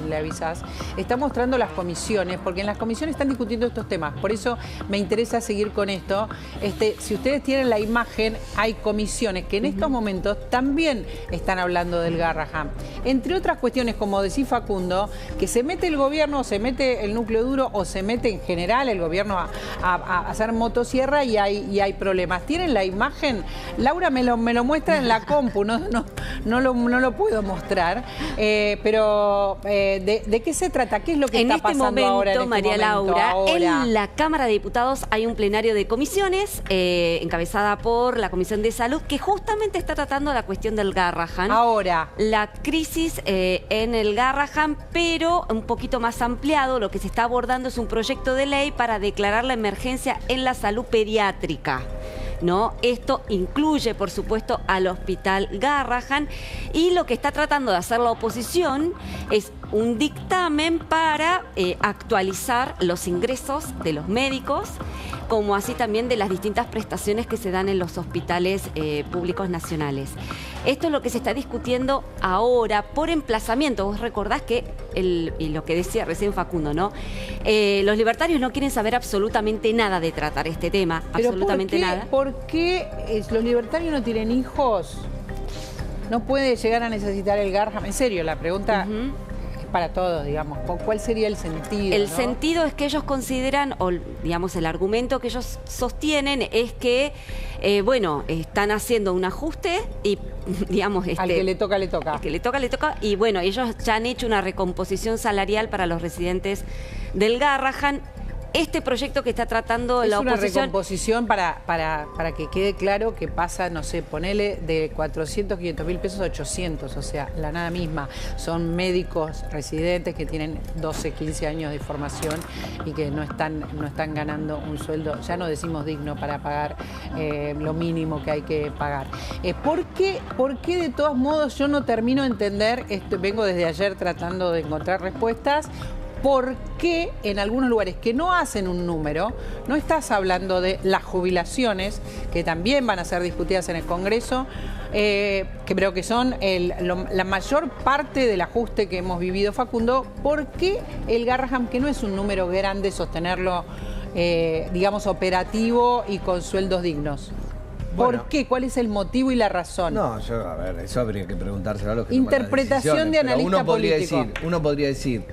le avisás, está mostrando las comisiones, porque en las comisiones están discutiendo estos temas. Por eso me interesa seguir con esto. Si ustedes tienen la imagen, hay comisiones que en estos momentos también están hablando del Garrahan. Entre otras cuestiones, como decía Facundo, que se mete el gobierno, se mete el núcleo duro o se mete en general el gobierno a hacer motosierra y hay problemas. ¿Tienen la imagen? Laura me lo muestra en la compu, no lo puedo mostrar, pero ¿de qué se trata? ¿Qué es lo que está pasando ahora? En este María momento, Laura, ahora? en la Cámara de Diputados hay un plenario de comisiones encabezada por la Comisión de Salud que justamente está tratando la cuestión del Garrahan. Ahora. La crisis en el Garrahan, pero un poquito más ampliado. Lo que se está abordando es un proyecto de ley para declarar la emergencia en la salud pediátrica, ¿no? Esto incluye, por supuesto, al Hospital Garrahan, y lo que está tratando de hacer la oposición es un dictamen para actualizar los ingresos de los médicos, como así también de las distintas prestaciones que se dan en los hospitales públicos nacionales. Esto es lo que se está discutiendo ahora por emplazamiento. Vos recordás que, y lo que decía recién Facundo, ¿no? Los libertarios no quieren saber absolutamente nada de tratar este tema, absolutamente nada. ¿Por qué los libertarios no tienen hijos? ¿No puede llegar a necesitar el Garrahan? En serio, la pregunta es para todos, digamos. ¿Cuál sería el sentido? El sentido es que ellos consideran, o digamos el argumento que ellos sostienen es que, bueno, están haciendo un ajuste y, digamos... al que le toca, le toca. Al que le toca, le toca. Y bueno, ellos ya han hecho una recomposición salarial para los residentes del Garrahan. Este proyecto que está tratando la oposición... Es una recomposición para que quede claro que pasa, no sé, ponele de 400, 500 mil pesos a 800, o sea, la nada misma. Son médicos residentes que tienen 12, 15 años de formación y que no están ganando un sueldo, ya no decimos digno, para pagar lo mínimo que hay que pagar. ¿Por qué de todos modos yo no termino de entender, vengo desde ayer tratando de encontrar respuestas? ¿Por qué en algunos lugares que no hacen un número, no estás hablando de las jubilaciones, que también van a ser discutidas en el Congreso, que creo que son la mayor parte del ajuste que hemos vivido, Facundo? ¿Por qué el Garrahan, que no es un número grande, sostenerlo, digamos, operativo y con sueldos dignos? Bueno, ¿por qué? ¿Cuál es el motivo y la razón? No, a ver, eso habría que preguntárselo a los que interpretación de analista político. Uno podría decir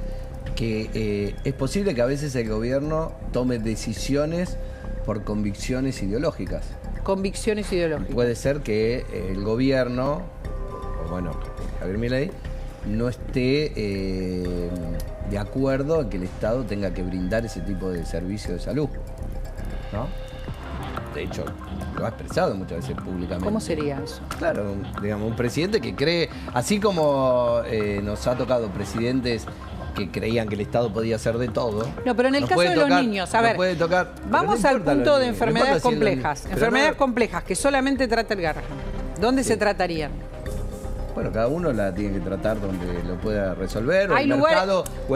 que es posible que a veces el gobierno tome decisiones por convicciones ideológicas. Convicciones ideológicas. Puede ser que el gobierno, o bueno, Javier Milei, no esté de acuerdo en que el Estado tenga que brindar ese tipo de servicio de salud, ¿no? De hecho, lo ha expresado muchas veces públicamente. ¿Cómo sería eso? Claro, digamos, un presidente que cree, así como nos ha tocado presidentes que creían que el Estado podía hacer de todo. No, pero en el caso de los niños, a ver, vamos al punto de enfermedades complejas. Enfermedades complejas que solamente trata el Garrahan. ¿Dónde se tratarían? Bueno, cada uno la tiene que tratar donde lo pueda resolver, o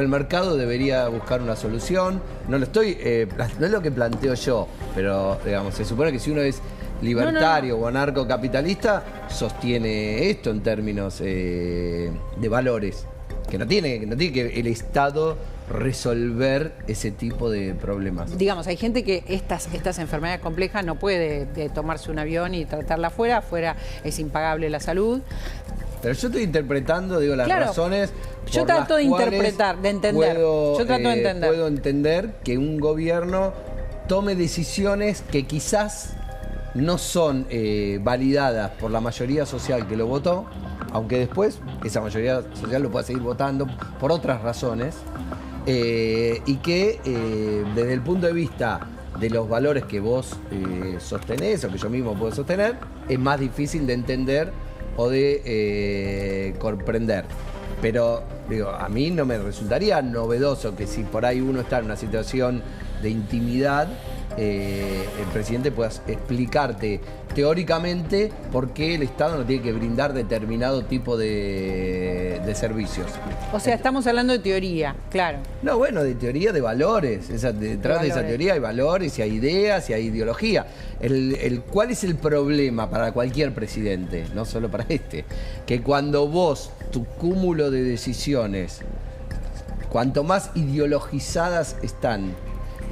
el mercado debería buscar una solución. No es lo que planteo yo, pero digamos, se supone que si uno es libertario o anarcocapitalista, sostiene esto en términos de valores. Que no tiene que el Estado resolver ese tipo de problemas. Digamos, hay gente que estas enfermedades complejas no puede tomarse un avión y tratarla afuera es impagable la salud. Pero yo estoy interpretando, digo, las razones. Yo trato de interpretar, de entender. Puedo entender que un gobierno tome decisiones que quizás no son validadas por la mayoría social que lo votó, aunque después esa mayoría social lo pueda seguir votando por otras razones, y que desde el punto de vista de los valores que vos sostenés o que yo mismo puedo sostener, es más difícil de entender o de comprender. Pero digo, a mí no me resultaría novedoso que si por ahí uno está en una situación de intimidad, el presidente pueda explicarte teóricamente por qué el Estado no tiene que brindar determinado tipo de servicios. O sea, estamos hablando de teoría, claro. No, bueno, de teoría de valores. Detrás de esa teoría hay valores, y hay ideas, y hay ideología. ¿Cuál es el problema para cualquier presidente? No solo para este. Que cuando vos, tu cúmulo de decisiones cuanto más ideologizadas están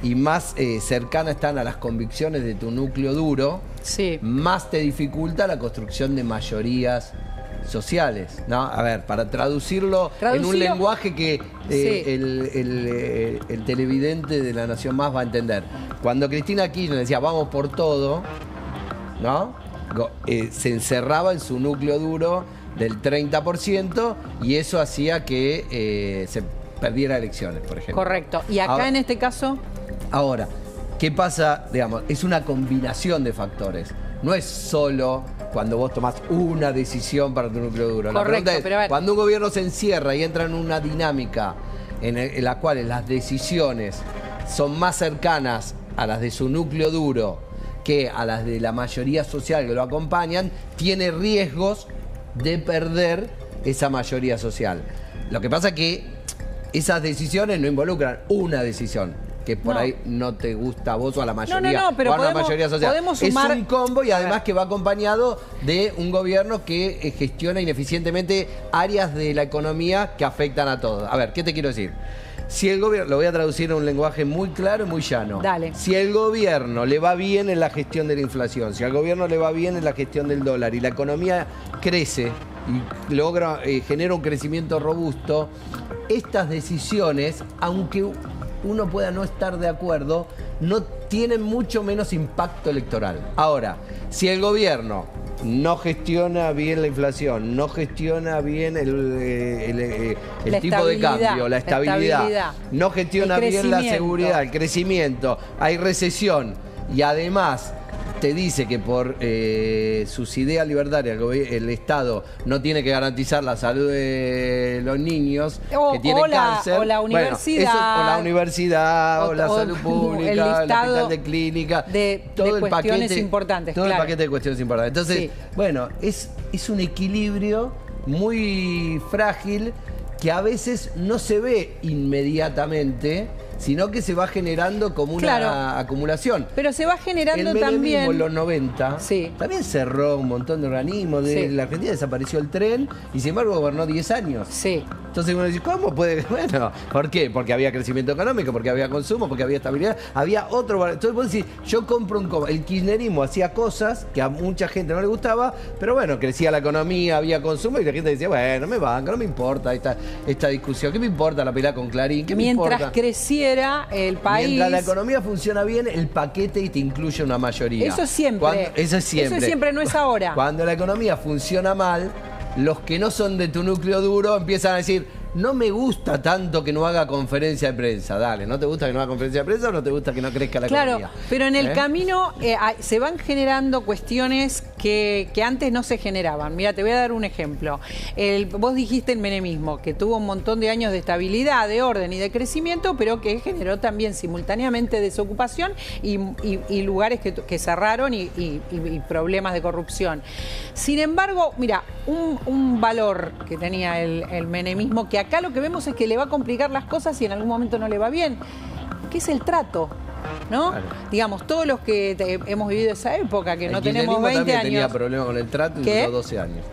y más cercanas están a las convicciones de tu núcleo duro, sí, más te dificulta la construcción de mayorías sociales, ¿no? A ver, para traducirlo en un lenguaje que el televidente de La Nación Más va a entender. Cuando Cristina Kirchner decía vamos por todo, ¿no? Se encerraba en su núcleo duro del 30% y eso hacía que se perdiera elecciones, por ejemplo. Correcto. ¿Y acá ahora, en este caso? Ahora, ¿qué pasa? Digamos, es una combinación de factores. No es solo cuando vos tomás una decisión para tu núcleo duro. Correcto, la pregunta es, pero a ver, cuando un gobierno se encierra y entra en una dinámica en la cual las decisiones son más cercanas a las de su núcleo duro que a las de la mayoría social que lo acompañan, tiene riesgos de perder esa mayoría social. Lo que pasa es que esas decisiones no involucran una decisión que por ahí no te gusta a vos o a la mayoría, pero o a la mayoría social. Sumar... Es un combo y además que va acompañado de un gobierno que gestiona ineficientemente áreas de la economía que afectan a todos. A ver, ¿qué te quiero decir? Si el gobierno, lo voy a traducir en un lenguaje muy claro y muy llano. Dale. Si el gobierno le va bien en la gestión de la inflación, si al gobierno le va bien en la gestión del dólar y la economía crece y logra, genera un crecimiento robusto, estas decisiones, aunque uno pueda no estar de acuerdo, no tienen mucho menos impacto electoral. Ahora, si el gobierno no gestiona bien la inflación, no gestiona bien el tipo de cambio, la estabilidad, no gestiona bien la seguridad, el crecimiento, hay recesión y además te dice que por sus ideas libertarias el Estado no tiene que garantizar la salud de los niños que tienen cáncer. O la universidad. Bueno, o la universidad, o la salud pública, el hospital de clínica. Todo el paquete importantes. Todo el paquete de cuestiones importantes. Entonces, bueno, es un equilibrio muy frágil que a veces no se ve inmediatamente, sino que se va generando como una acumulación. Pero se va generando el también... en los 90 también cerró un montón de organismos. La Argentina desapareció el tren y sin embargo gobernó 10 años. Sí. Entonces uno dice, ¿cómo puede? Bueno, ¿por qué? Porque había crecimiento económico, porque había consumo, porque había estabilidad, había otro... Entonces vos decís, yo compro el kirchnerismo hacía cosas que a mucha gente no le gustaba, pero bueno, crecía la economía, había consumo y la gente decía, bueno, me banca, no me importa esta discusión, ¿qué me importa la pelea con Clarín? ¿Qué Mientras me importa? Creciera el país... Mientras la economía funciona bien, el paquete y te incluye una mayoría. Eso siempre. Eso es siempre. Eso siempre, no es ahora. Cuando la economía funciona mal, los que no son de tu núcleo duro empiezan a decir, no me gusta tanto que no haga conferencia de prensa. Dale, ¿no te gusta que no haga conferencia de prensa o no te gusta que no crezca la economía? Claro, pero en el camino se van generando cuestiones que antes no se generaban. Mira, te voy a dar un ejemplo. Vos dijiste el menemismo, que tuvo un montón de años de estabilidad, de orden y de crecimiento, pero que generó también simultáneamente desocupación y lugares que cerraron y problemas de corrupción. Sin embargo, mira, un valor que tenía el menemismo, que acá lo que vemos es que le va a complicar las cosas y en algún momento no le va bien, que es el trato, ¿no? Claro. Digamos, todos los que hemos vivido esa época, que no tenemos 20 también años... tenía problemas con el trato y duró 12 años.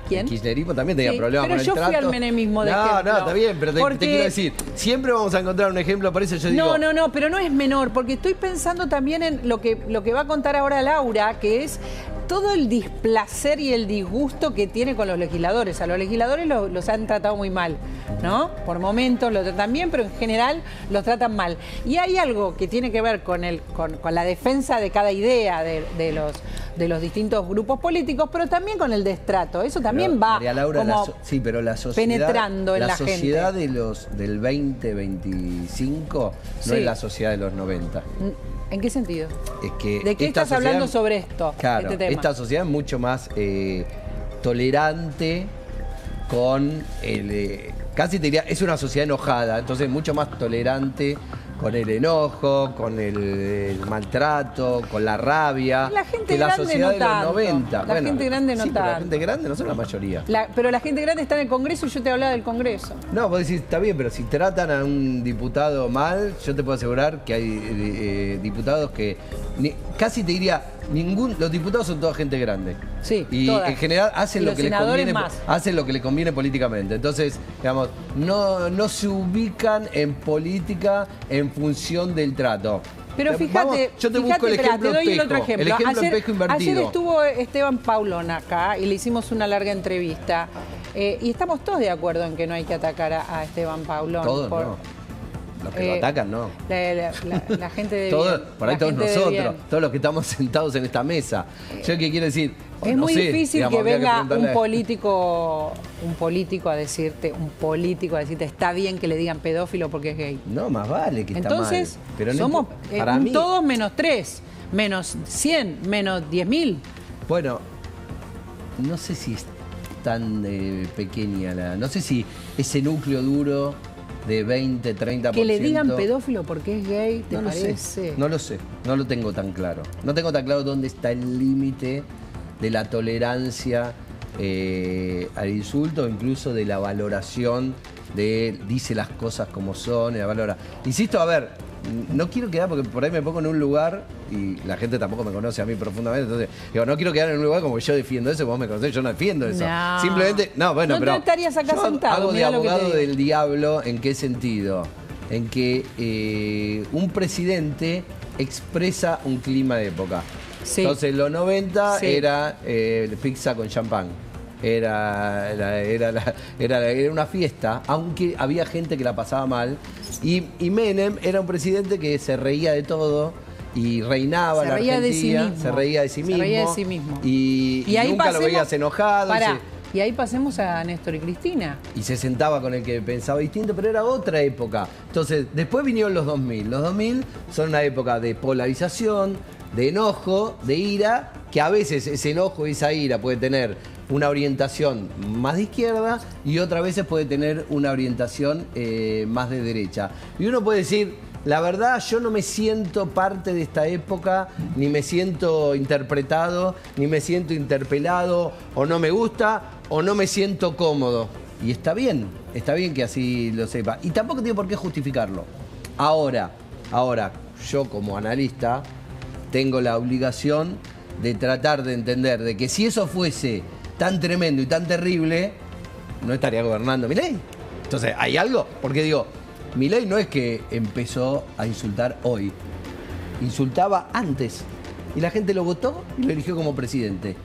¿Quién? El kirchnerismo también tenía problemas con el trato. Pero yo fui al menemismo de ejemplo. No, está bien, pero te quiero decir, siempre vamos a encontrar un ejemplo, por eso yo digo... No, pero no es menor, porque estoy pensando también en lo que va a contar ahora Laura, que es todo el displacer y el disgusto que tiene con los legisladores. A los legisladores los han tratado muy mal, ¿no? Por momentos los tratan bien, pero en general los tratan mal. Y hay algo que tiene que ver con la defensa de cada idea de los distintos grupos políticos, pero también con el destrato. Eso también va María Laura, como pero la sociedad, penetrando en la gente. La sociedad del 2025 no es la sociedad de los 90. ¿En qué sentido? Es que ¿De qué estás hablando sobre esto? Claro, esta sociedad es mucho más tolerante con casi te diría, es una sociedad enojada, entonces mucho más tolerante con el enojo, con el maltrato, con la rabia. La gente que la grande sociedad no de los tanto. 90. La gente grande no tanto. La gente grande no son la mayoría. Pero la gente grande está en el Congreso y yo te hablaba del Congreso. No, vos decís, está bien, pero si tratan a un diputado mal, yo te puedo asegurar que hay diputados que, casi te diría, los diputados son toda gente grande. Sí, y todas. en general hacen Y lo los que les senadores conviene, más. hacen lo que les conviene políticamente. Entonces, digamos, no se ubican en política en función del trato. Pero fíjate, Vamos, yo te busco el espera, ejemplo te doy el espejo. otro ejemplo. El ejemplo espejo invertido. Ayer estuvo Esteban Paulón acá y le hicimos una larga entrevista. Y estamos todos de acuerdo en que no hay que atacar a Esteban Paulón. Todos no. Los que lo atacan, no. La gente de Todos, bien. por ahí La todos gente de nosotros, bien. todos los que estamos sentados en esta mesa. Yo qué quiero decir. Es no muy sé, difícil digamos, que habría venga preguntarle un político a decirte, está bien que le digan pedófilo porque es gay. No, más vale que está mal. Entonces, Pero no somos para mí, todos menos 3, menos 100, menos 10.000. bueno, no sé si es tan pequeña no sé si ese núcleo duro de 20, 30%. Que le digan pedófilo porque es gay, ¿te no lo parece? sé, no lo sé, no lo tengo tan claro. No tengo tan claro dónde está el límite de la tolerancia al insulto, incluso de la valoración de dice las cosas como son, y la valora. Insisto, a ver, no quiero quedar, porque por ahí me pongo en un lugar y la gente tampoco me conoce a mí profundamente, entonces digo, no quiero quedar en un lugar como que yo defiendo eso, vos me conocés, yo no defiendo eso. No. Simplemente, no, bueno, No pero estarías acá yo sentado, hago de mirá lo que te abogado digo. del diablo. ¿En qué sentido? En que un presidente expresa un clima de época. Sí. Entonces, los 90 Sí. era pizza con champán. Era una fiesta, aunque había gente que la pasaba mal. Y Menem era un presidente que se reía de todo y reinaba la Argentina. Se reía de sí mismo. Y ahí nunca lo pasemos- veías enojado. Pará, y ahí pasemos a Néstor y Cristina. Y se sentaba con el que pensaba distinto, pero era otra época. Entonces, después vinieron los 2000. Los 2000 son una época de polarización, de enojo, de ira, que a veces ese enojo y esa ira puede tener una orientación más de izquierda y otras veces puede tener una orientación más de derecha. Y uno puede decir, la verdad, yo no me siento parte de esta época, ni me siento interpretado, ni me siento interpelado, o no me gusta, o no me siento cómodo. Y está bien que así lo sepa. Y tampoco tiene por qué justificarlo. Ahora, yo como analista tengo la obligación de tratar de entender de que si eso fuese tan tremendo y tan terrible, no estaría gobernando Milei. Entonces, ¿hay algo? Porque digo, Milei no es que empezó a insultar hoy, insultaba antes. Y la gente lo votó y lo eligió como presidente.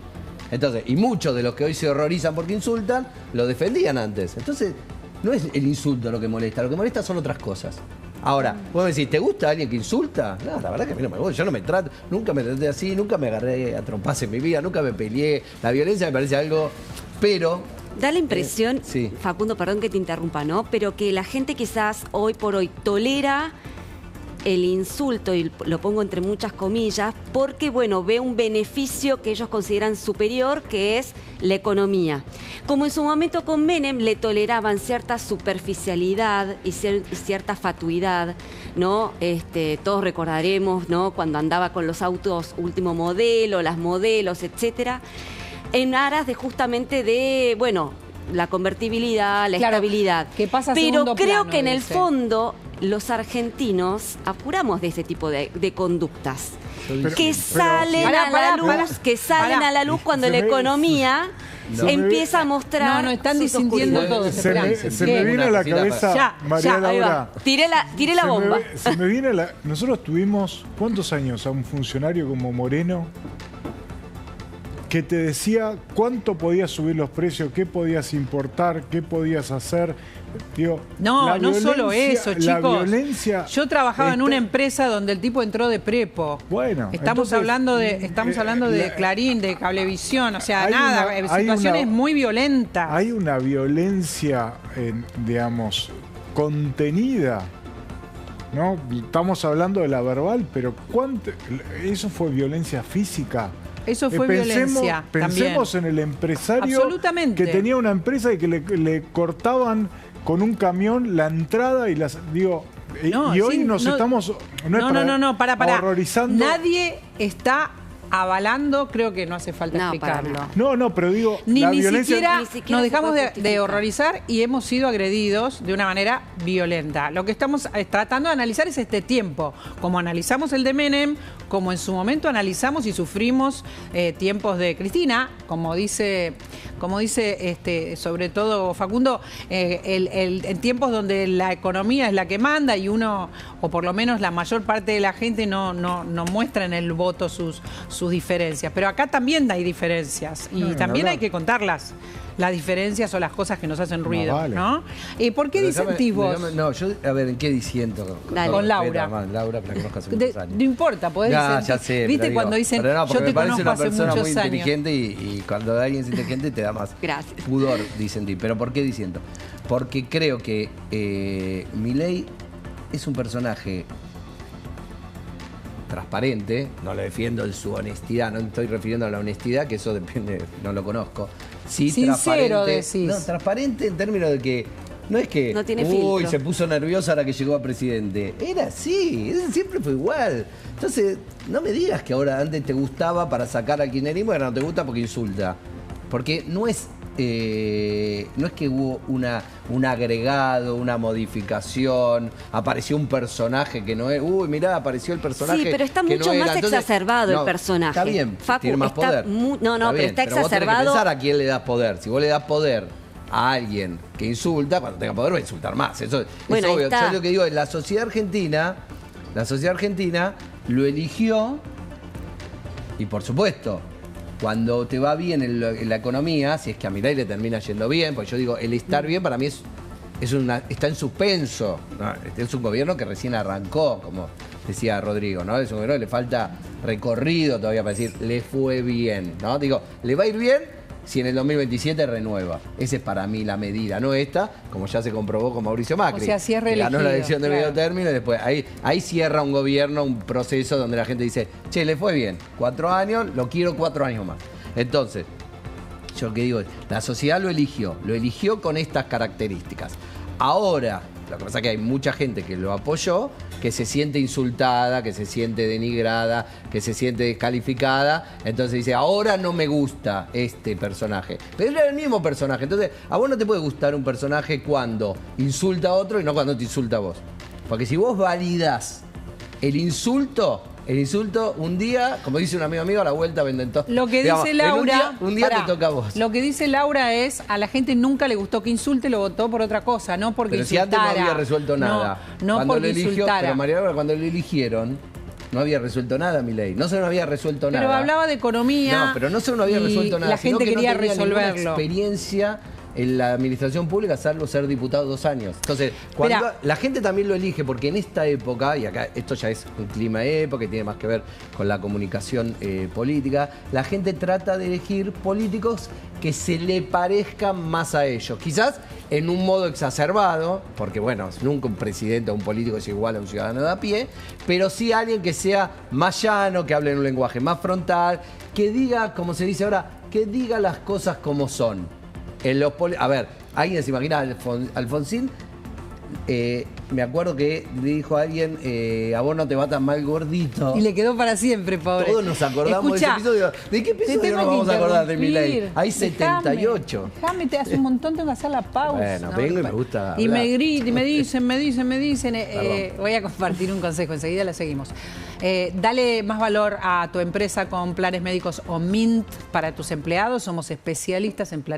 Entonces, y muchos de los que hoy se horrorizan porque insultan, lo defendían antes. Entonces, no es el insulto lo que molesta son otras cosas. Ahora, vos me decís, ¿te gusta alguien que insulta? No, la verdad que a mí no me gusta, yo no me trato, nunca me traté así, nunca me agarré a trompadas en mi vida, nunca me peleé. La violencia me parece algo, pero... Da la impresión, sí. Facundo, perdón que te interrumpa, ¿no? Pero que la gente quizás hoy por hoy tolera el insulto, y lo pongo entre muchas comillas, porque, bueno, ve un beneficio que ellos consideran superior, que es la economía. Como en su momento con Menem le toleraban cierta superficialidad y cierta fatuidad, ¿no? Todos recordaremos, ¿no? Cuando andaba con los autos último modelo, las modelos, etcétera, en aras de justamente de, bueno, la convertibilidad, la estabilidad. Que pasa a Pero segundo creo plano, que en el dice. fondo los argentinos apuramos de ese tipo de conductas que salen Pará, a pará, la luz, pará. que salen Pará. a la luz cuando Se la me- economía No. empieza a mostrar. No, están sus disintiendo oscuridades. todo. Se me viene a la cabeza, Ya, María ahí va. Laura. Tiré la bomba. Se me viene nosotros tuvimos, ¿cuántos años a un funcionario como Moreno que te decía cuánto podías subir los precios, qué podías importar, qué podías hacer? Digo, No, la no solo violencia- eso, la chicos. violencia Yo trabajaba en está- una empresa donde el tipo entró de prepo. Bueno, Estamos entonces, hablando de la- Clarín, de Cablevisión, o sea, hay nada, hay situaciones una- muy violentas. Hay una violencia, digamos, contenida, ¿no? Estamos hablando de la verbal, pero ¿eso fue violencia física? Eso fue violencia Pensemos también. en el empresario Absolutamente. que tenía una empresa y que le cortaban con un camión la entrada y las... Digo, No, y hoy sí, nos no, estamos... para. horrorizando. Nadie está avalando, creo que no hace falta No, para explicarlo. nada. No, pero digo, Ni la violencia... siquiera Ni siquiera nos se dejamos puede de justificar. horrorizar y hemos sido agredidos de una manera violenta. Lo que estamos tratando de analizar es este tiempo, como analizamos el de Menem, como en su momento analizamos y sufrimos tiempos de Cristina, como dice sobre todo Facundo, en tiempos donde la economía es la que manda y uno, o por lo menos la mayor parte de la gente, no muestra en el voto sus diferencias. Pero acá también hay diferencias y también hay que contarlas, las diferencias o las cosas que nos hacen ruido, vale. ¿no? ¿Por qué Pero disentís vos? No, yo, a ver, ¿en qué disiento? Dale. Con Laura. Laura, que la conozco hace muchos años. No importa, podés disentir. Ya sé, ¿Viste pero cuando dicen, pero no, yo porque te me parece conozco una hace persona muy muchos años? inteligente y cuando alguien es inteligente te da más Gracias. pudor disentir. ¿Pero por qué disiento? Porque creo que Milei es un personaje transparente, no le defiendo su honestidad, no estoy refiriendo a la honestidad, que eso depende, no lo conozco. Sí, Sincero, transparente. decís. No, transparente en términos de que no es que, No tiene uy, filtro. se puso nerviosa ahora que llegó a presidente. Era así, siempre fue igual. Entonces, no me digas que ahora antes te gustaba para sacar al kirchnerismo y ahora no te gusta porque insulta. Porque no es que hubo un agregado, una modificación, apareció un personaje que no es. Uy, mirá, apareció el personaje. Sí, pero está que mucho no más era. Entonces, exacerbado el no, personaje. Está bien, Facu, tiene más está poder. no, pero bien, está pero vos tenés que exacerbado. pensar a quién le das poder. Si vos le das poder a alguien que insulta, cuando tenga poder va a insultar más. Eso Bueno, es ahí obvio. está. Yo lo que digo es, la sociedad argentina lo eligió y por supuesto, cuando te va bien en la economía, si es que a Milei le termina yendo bien, porque yo digo, el estar bien para mí está en suspenso. ¿No? Es un gobierno que recién arrancó, como decía Rodrigo, ¿no? Es un gobierno que le falta recorrido todavía para decir, le fue bien, ¿no? Digo, le va a ir bien si en el 2027 renueva. Esa es para mí la medida, no esta, como ya se comprobó con Mauricio Macri. O sea, si es que ganó la reelegido, elección de claro. medio término y después ahí cierra un gobierno, un proceso donde la gente dice, che, le fue bien, 4 años, lo quiero 4 años más. Entonces, yo lo que digo es, la sociedad lo eligió con estas características. Ahora, lo que pasa es que hay mucha gente que lo apoyó, que se siente insultada, que se siente denigrada, que se siente descalificada. Entonces dice, ahora no me gusta este personaje. Pero era el mismo personaje. Entonces, a vos no te puede gustar un personaje cuando insulta a otro y no cuando te insulta a vos. Porque si vos validás el insulto, un día, como dice un amigo mío, a la vuelta venden todo. Lo que dice Laura, un día pará, te toca a vos. Lo que dice Laura es, a la gente nunca le gustó que insulte, lo votó por otra cosa, no porque Pero si insultara. antes no había resuelto nada. No Cuando porque lo eligió, insultara. pero María Laura, cuando lo eligieron, no había resuelto nada, Milei. No solo no había resuelto Pero nada. hablaba de economía. No, pero no solo no había y resuelto nada, la sino gente que quería no tenía ninguna resolverlo. experiencia en la administración pública, salvo ser diputado 2 años. Entonces, cuando Esperá. la gente también lo elige, porque en esta época, y acá esto ya es un clima de época, y tiene más que ver con la comunicación política, la gente trata de elegir políticos que se le parezcan más a ellos. Quizás en un modo exacerbado, porque bueno, nunca un presidente o un político es igual a un ciudadano de a pie, pero sí alguien que sea más llano, que hable en un lenguaje más frontal, que diga, como se dice ahora, que diga las cosas como son. A ver, ¿alguien se imagina a Alfonsín? Me acuerdo que dijo a alguien, a vos no te va tan mal gordito. Y le quedó para siempre, pobre. Todos nos acordamos Escuchá, de ese episodio. ¿De qué te episodio tengo nos vamos que a acordar de interrumpir. Milei? Hay 78. Déjame, te hace un montón, tengo que hacer la pausa. Bueno, vengo y me gusta Y hablar. me gritan, me dicen. Voy a compartir un consejo, enseguida la seguimos. Dale más valor a tu empresa con planes médicos o Mint para tus empleados. Somos especialistas en planes.